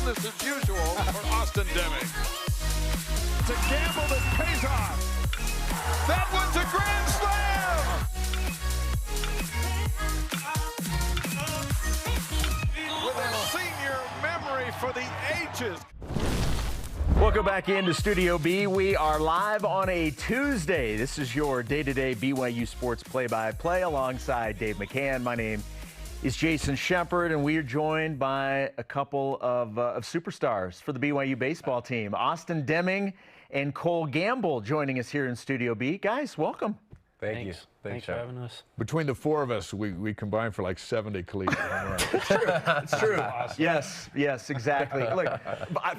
business as usual for Austin Deming. It's a gamble that pays off. That one's a grand slam! With a senior memory for the ages. Welcome back into Studio B. We are live on a Tuesday. This is your day-to-day BYU sports play-by-play alongside Dave McCann. My name is Jason Shepard, and we are joined by a couple of superstars for the BYU baseball team. Austin Deming and Cole Gambill joining us here in Studio B. Guys, welcome. Thank you. Thanks for having us. Between the four of us, we combined for like 70 collegiate home runs. It's true. Awesome. Yes, exactly. Look,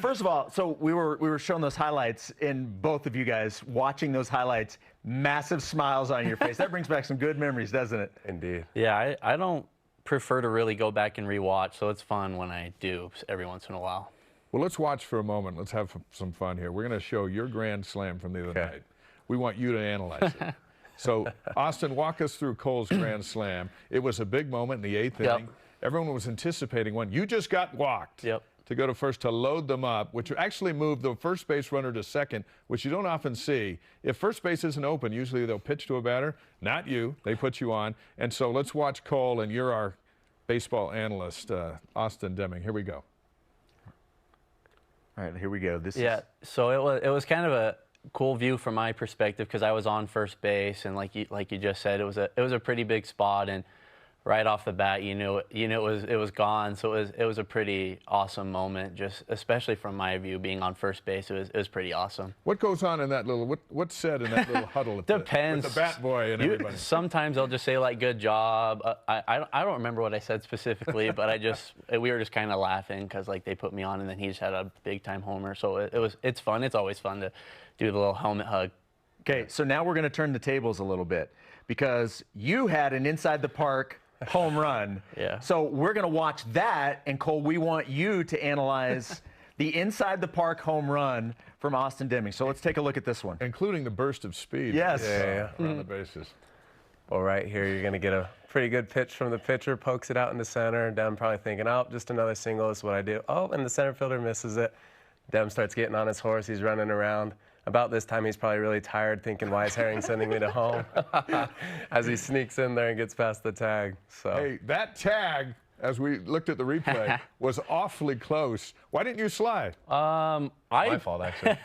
first of all, so we were showing those highlights, and both of you guys watching those highlights, massive smiles on your face. That brings back some good memories, doesn't it? Indeed. Yeah, I don't prefer to really go back and rewatch, so it's fun when I do every once in a while. Well, let's watch for a moment. Let's have some fun here. We're going to show your grand slam from the other night. We want you to analyze it. So, Austin, walk us through Cole's grand slam. It was a big moment in the 8th inning. Everyone was anticipating one. You just got walked to go to first to load them up, which actually moved the first base runner to second, which you don't often see. If first base isn't open, usually they'll pitch to a batter. Not you. They put you on. And so let's watch Cole, and you're our baseball analyst, Austin Deming. Here we go. All right, here we go. So it was kind of a cool view from my perspective because I was on first base, and like you just said, it was a pretty big spot, and right off the bat, you knew it was gone. So it was a pretty awesome moment, just especially from my view, being on first base. It was pretty awesome. What goes on in that little what's said in that little huddle? Depends. With the bat boy and everybody. Sometimes they'll just say like "good job." I don't remember what I said specifically, but we were just kind of laughing because like they put me on, and then he just had a big time homer. So it's fun. It's always fun to do the little helmet hug. Okay, so now we're going to turn the tables a little bit because you had an inside the park home run. Yeah. So we're going to watch that, and Cole, we want you to analyze the inside the park home run from Austin Deming. So let's take a look at this one. Including the burst of speed. Yes. Around the bases. Well, right here, you're going to get a pretty good pitch from the pitcher, pokes it out in the center. Dem probably thinking, oh, just another single is what I do. Oh, and the center fielder misses it. Dem starts getting on his horse. He's running around. About this time, he's probably really tired, thinking, why is Herring sending me to home? As he sneaks in there and gets past the tag. So. Hey, that tag, as we looked at the replay, was awfully close. Why didn't you slide? My fault, actually.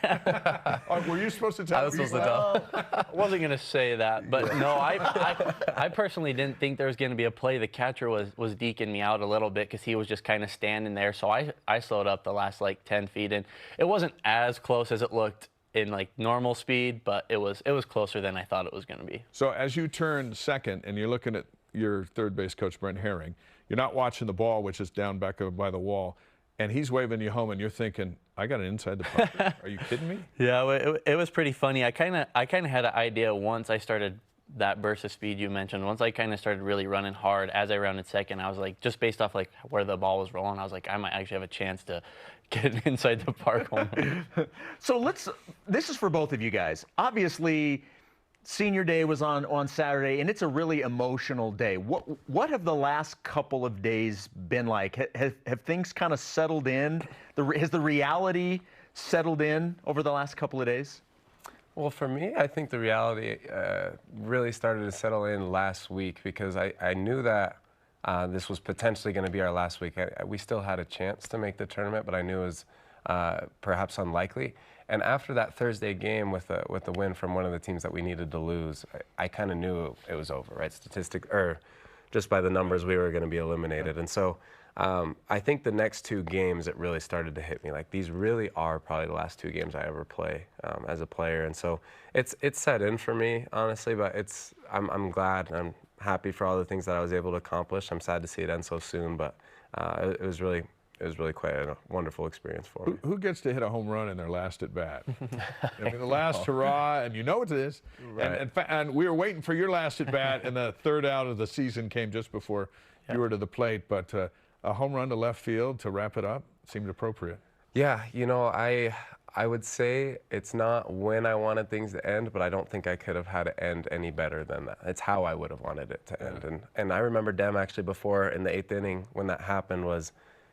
Were you supposed to tell I was supposed to tell. I wasn't going to say that, but no, I personally didn't think there was going to be a play. The catcher was deking me out a little bit because he was just kind of standing there. So I slowed up the last like 10 feet, and it wasn't as close as it looked in like normal speed, but it was closer than I thought it was going to be. So as you turn second and you're looking at your third base coach, Brent Herring, you're not watching the ball, which is down back by the wall, and he's waving you home, and you're thinking, I got it inside the park. Are you kidding me? Yeah, it was pretty funny. I kind of had an idea once I started that burst of speed you mentioned. Once I kind of started really running hard as I rounded second, I was like, just based off like where the ball was rolling, I was like, I might actually have a chance to get inside the park home. So this is for both of you guys. Obviously, senior day was on Saturday, and it's a really emotional day. What have the last couple of days been like? Have things kind of settled in? Has the reality settled in over the last couple of days? Well, for me, I think the reality really started to settle in last week because I knew that this was potentially going to be our last week. We still had a chance to make the tournament, but I knew it was perhaps unlikely. And after that Thursday game with the win from one of the teams that we needed to lose, I kind of knew it was over, right? Just by the numbers, we were going to be eliminated. And so I think the next two games, it really started to hit me. Like, these really are probably the last two games I ever play as a player. And so it's set in for me, honestly, but I'm glad and I'm happy for all the things that I was able to accomplish. I'm sad to see it end so soon, but it was really quite a wonderful experience for me. Who gets to hit a home run in their last at bat? I mean, the last hurrah, and you know what it is. Right. And we were waiting for your last at bat, and the third out of the season came just before you were to the plate. But a home run to left field to wrap it up seemed appropriate. Yeah, you know, I would say it's not when I wanted things to end, but I don't think I could have had it end any better than that. It's how I would have wanted it to end. And I remember Dem actually before in the 8th inning when that happened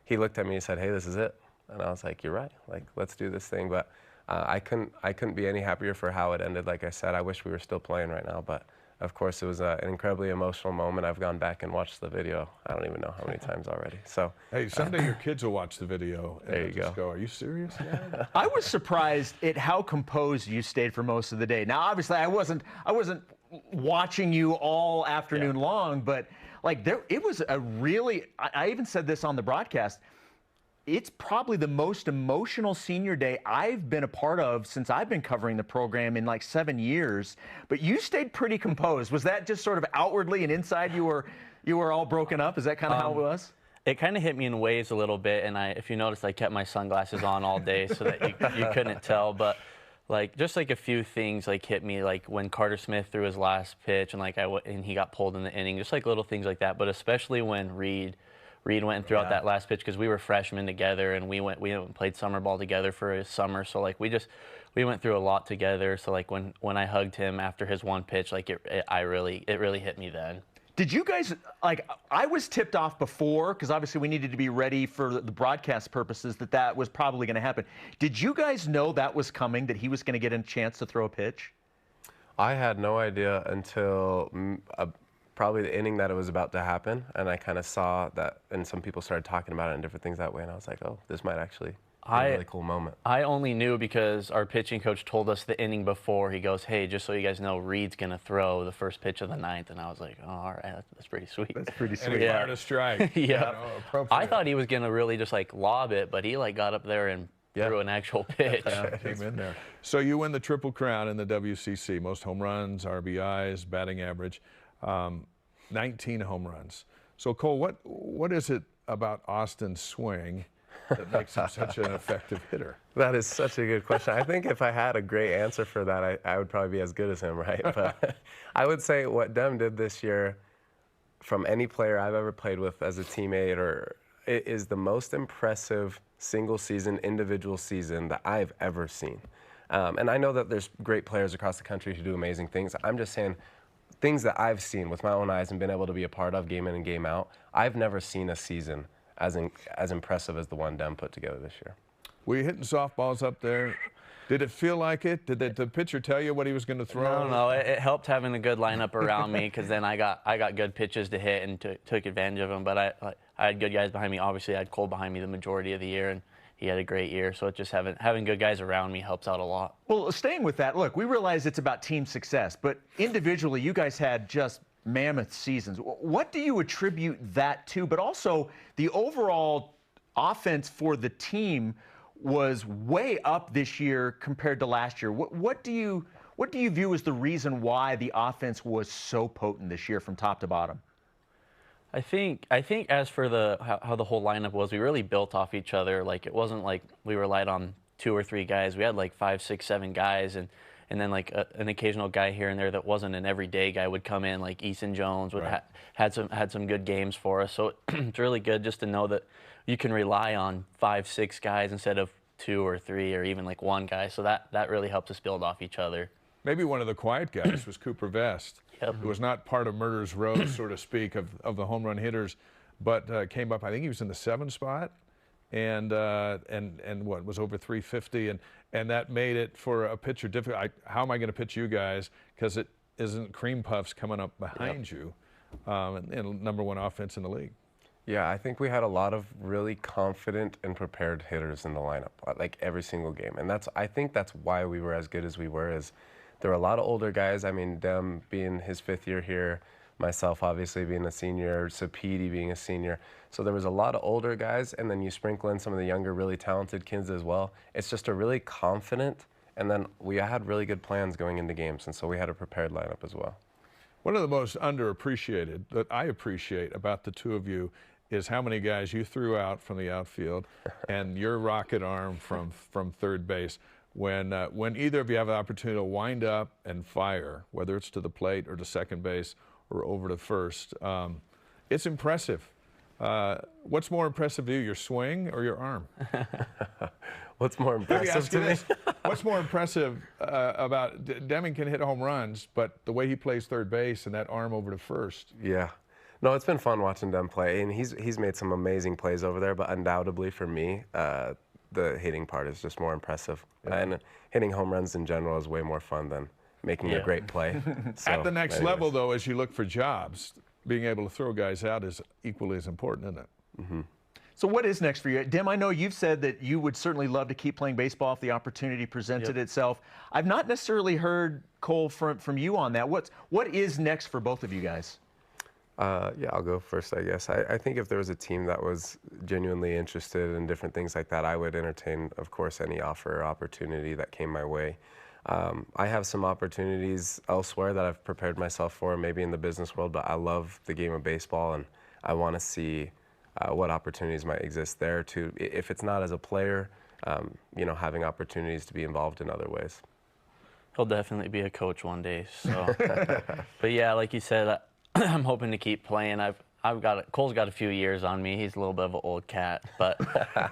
he looked at me and said, hey, this is it. And I was like, you're right. Like, let's do this thing. But I couldn't be any happier for how it ended. Like I said, I wish we were still playing right now. But of course, it was an incredibly emotional moment. I've gone back and watched the video. I don't even know how many times already. So hey, someday your kids will watch the video and there you just go, "Are you serious, Dad?" I was surprised at how composed you stayed for most of the day. Now, obviously, I wasn't watching you all afternoon long, but like it was a really. I even said this on the broadcast. It's probably the most emotional senior day I've been a part of since I've been covering the program in like 7 years. But you stayed pretty composed. Was that just sort of outwardly, and inside you were all broken up? Is that kind of how it was? It kind of hit me in waves a little bit, and if you noticed, I kept my sunglasses on all day so that you couldn't tell. But like just like a few things like hit me, like when Carter Smith threw his last pitch, and and he got pulled in the inning, just like little things like that. But especially when Reed went and threw out that last pitch, because we were freshmen together, and we went and played summer ball together for a summer. So like we went through a lot together. So like when I hugged him after his one pitch, like it really hit me then. Did you guys, like, I was tipped off before, because obviously we needed to be ready for the broadcast purposes, that was probably going to happen. Did you guys know that was coming, that he was going to get a chance to throw a pitch? I had no idea until probably the inning that it was about to happen, and I kind of saw that, and some people started talking about it and different things that way, and I was like, oh, this might actually be a really cool moment. I only knew because our pitching coach told us the inning before. He goes, hey, just so you guys know, Reed's going to throw the first pitch of the ninth, and I was like, oh, all right, that's pretty sweet. That's pretty sweet. And he fired a strike. Yeah. I thought he was going to really just like lob it, but he like got up there and threw an actual pitch. Came in there. So you win the Triple Crown in the WCC, most home runs, RBIs, batting average, 19 home runs. So Cole, what is it about Austin's swing that makes him such an effective hitter? That is such a good question. I think if I had a great answer for that, I would probably be as good as him, right? But I would say what Dem did this year, from any player I've ever played with as a teammate, it is the most impressive single season, individual season that I've ever seen. And I know that there's great players across the country who do amazing things. I'm just saying, things that I've seen with my own eyes and been able to be a part of game in and game out, I've never seen a season as impressive as the one Dem put together this year. Were you hitting softballs up there? Did it feel like it? Did the pitcher tell you what he was going to throw? No. It helped having a good lineup around me, because then I got good pitches to hit and took advantage of them. But I had good guys behind me. Obviously, I had Cole behind me the majority of the year, and he had a great year. So it just having good guys around me helps out a lot. Well, staying with that, look, we realize it's about team success, but individually, you guys had just mammoth seasons. What do you attribute that to? But also, the overall offense for the team was way up this year compared to last year. What do you view as the reason why the offense was so potent this year from top to bottom? I think as for how the whole lineup was, we really built off each other. Like, it wasn't like we relied on 2 or 3 guys. We had like 5, 6, 7 guys, and then like an occasional guy here and there that wasn't an everyday guy would come in, like Easton Jones had some good games for us. So it's really good just to know that you can rely on 5, 6 guys instead of 2 or 3 or even like 1 guy. So that really helps us build off each other. Maybe one of the quiet guys was Cooper Vest, who was not part of Murder's Row, so to speak, of the home run hitters, but came up. I think he was in the 7th spot, and what was over 350, and that made it for a pitcher difficult. How am I going to pitch you guys? Because it isn't cream puffs coming up behind you, and #1 offense in the league. Yeah, I think we had a lot of really confident and prepared hitters in the lineup, like every single game, and I think that's why we were as good as we were. Is there were a lot of older guys. I mean, Dem being his 5th year here, myself obviously being a senior, Sapiti being a senior. So there was a lot of older guys, and then you sprinkle in some of the younger, really talented kids as well. It's just a really confident, and then we had really good plans going into games, and so we had a prepared lineup as well. One of the most underappreciated that I appreciate about the two of you is how many guys you threw out from the outfield and your rocket arm from third base. When either of you have the opportunity to wind up and fire, whether it's to the plate or to second base or over to first, it's impressive. What's more impressive to you, your swing or your arm? What's more impressive to me? What's more impressive about Deming can hit home runs, but the way he plays third base and that arm over to first. Yeah. No, it's been fun watching Dem play, and he's made some amazing plays over there, but undoubtedly for me, the hitting part is just more impressive. And hitting home runs in general is way more fun than making a great play. So, At the next level, though, as you look for jobs, being able to throw guys out is equally as important, isn't it? Mm-hmm. So what is next for you? Dim, I know you've said that you would certainly love to keep playing baseball if the opportunity presented itself. I've not necessarily heard, Cole, from you on that. What is next for both of you guys? Yeah, I'll go first, I guess. I think if there was a team that was genuinely interested in different things like that, I would entertain, of course, any offer or opportunity that came my way. I have some opportunities elsewhere that I've prepared myself for, maybe in the business world, but I love the game of baseball, and I want to see what opportunities might exist there too. If it's not as a player, you know, having opportunities to be involved in other ways. He'll definitely be a coach one day. So, but yeah, like you said, I'm hoping to keep playing. Cole's got a few years on me. He's a little bit of an old cat, but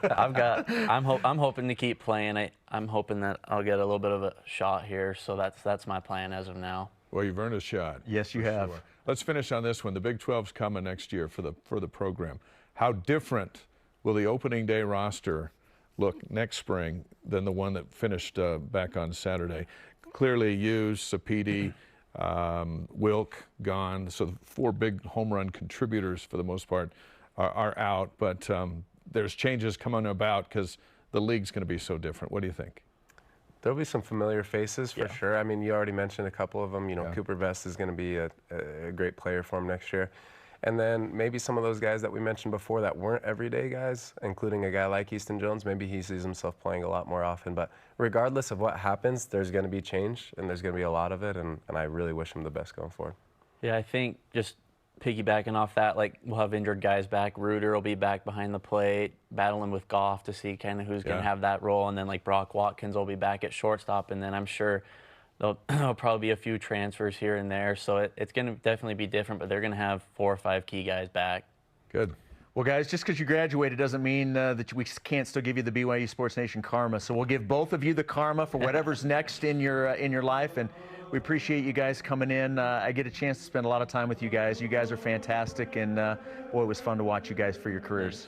I'm hoping to keep playing. I'm hoping that I'll get a little bit of a shot here. So that's my plan as of now. Well, you've earned a shot. Yes, you have. Sure. Let's finish on this one. The Big 12's coming next year for the program. How different will the opening day roster look next spring than the one that finished back on Saturday? Clearly, Hughes, Sapedi, Wilk gone. So the 4 big home run contributors for the most part are out. But there's changes coming about because the league's going to be so different. What do you think? There'll be some familiar faces for sure. I mean, you already mentioned a couple of them. You know, Cooper Vest is going to be a great player for him next year. And then maybe some of those guys that we mentioned before that weren't everyday guys, including a guy like Easton Jones, maybe he sees himself playing a lot more often. But regardless of what happens, there's going to be change, and there's going to be a lot of it, and I really wish him the best going forward. Yeah, I think just piggybacking off that, like we'll have injured guys back. Reuter will be back behind the plate, battling with Goff to see kind of who's going to have that role. And then like Brock Watkins will be back at shortstop, and then I'm sure there'll probably be a few transfers here and there, so it's going to definitely be different, but they're going to have 4 or 5 key guys back. Good. Well, guys, just because you graduated doesn't mean that we can't still give you the BYU Sports Nation karma. So we'll give both of you the karma for whatever's next in your life, and we appreciate you guys coming in. I get a chance to spend a lot of time with you guys. You guys are fantastic, and boy, it was fun to watch you guys for your careers.